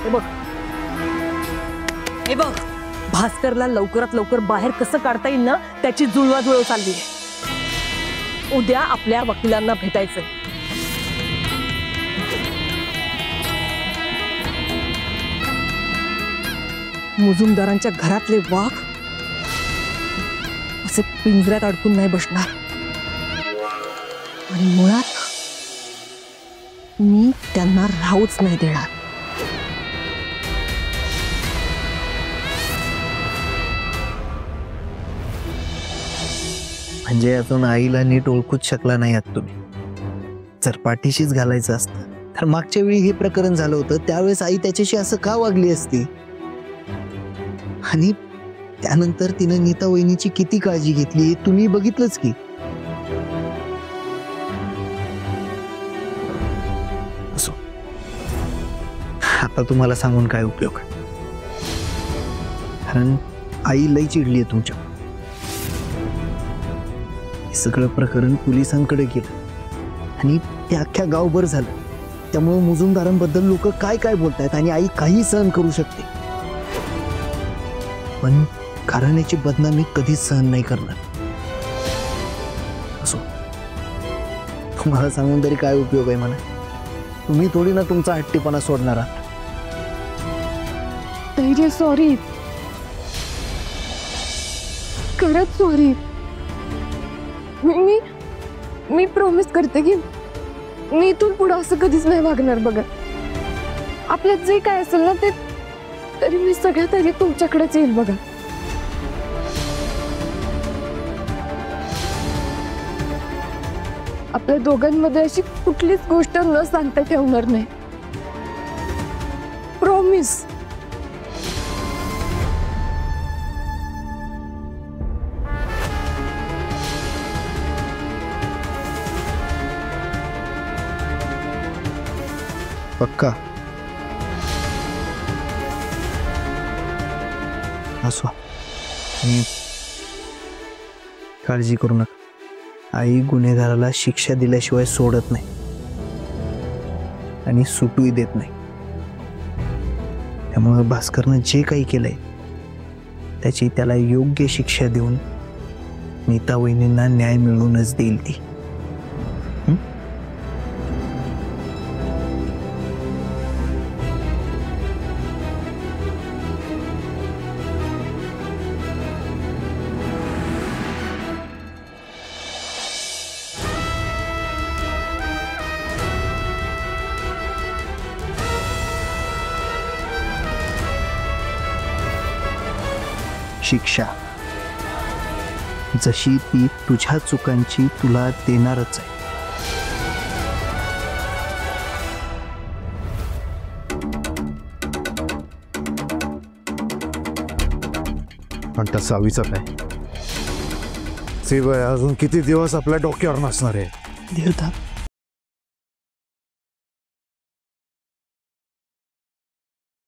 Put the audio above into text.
हे बघ, भास्करला लवकरात लवकर बाहेर कसं काढता येईल ना त्याची जुळवाजुळव चालली आहे। उद्या आपल्या वकिलांना भेटायचंय। मुजुमदारांच्या घरातले वाघ असे पिंजऱ्यात अडकून नाही बसणार आणि मुळात मी त्यांना राहूच नाही देणार। म्हणजे अजून आईला नीट ओळखूच शकला नाही आहात तुम्ही। जर पाठीशीच घालायचं असतं तर मागच्या वेळी हे प्रकरण झालं होतं, त्यावेळेस आई त्याच्याशी असं का वागली असती? आणि त्यानंतर तिने नीता वहिनीची किती काळजी घेतली हे तुम्ही बघितलंच की। असो, आता तुम्हाला सांगून काय उपयोग, कारण आई लई चिडली आहे तुमच्या। सगळं प्रकरण पोलिसांकडे गेलं आणि ते अख्ख्या गावभर झालं, त्यामुळे मुजुमदारांबद्दल लोक काय काय बोलतायत आणि आई काही सहन करू शकते, पण घराण्याची बदनामी कधीच सहन नाही करणार। असो, तुम्हाला सांगून तरी काय उपयोग आहे म्हणा, तुम्ही थोडी ना तुमचा हट्टीपणा सोडणार आहात। धैर्य, सॉरी, खरंच सॉरी। मी प्रॉमिस करते की मी इथून पुढे असं कधीच नाही वागणार। बघा, आपल्यात जे काय असेल ना ते तरी मी सगळ्यात आधी तुमच्याकडेच येईल। बघा, आपल्या दोघांमध्ये अशी कुठलीच गोष्ट न सांगता ठेवणार नाही, प्रॉमिस। पक्का? असो, आणि काळजी करू नका, आई गुन्हेगाराला शिक्षा दिल्याशिवाय सोडत नाही आणि सुटूही देत नाही। त्यामुळे भास्करनं जे काही केलंय त्याची त्याला योग्य शिक्षा देऊन नीता वहिनींना न्याय मिळवूनच देईल ती। शिक्षा जशी ती तुझ्या चुकांची तुला देणारच आहे। पण त्या सावीचा काय? सेवय अजून किती दिवस आपल्या डोक्यावर नसणार आहे? धीरधार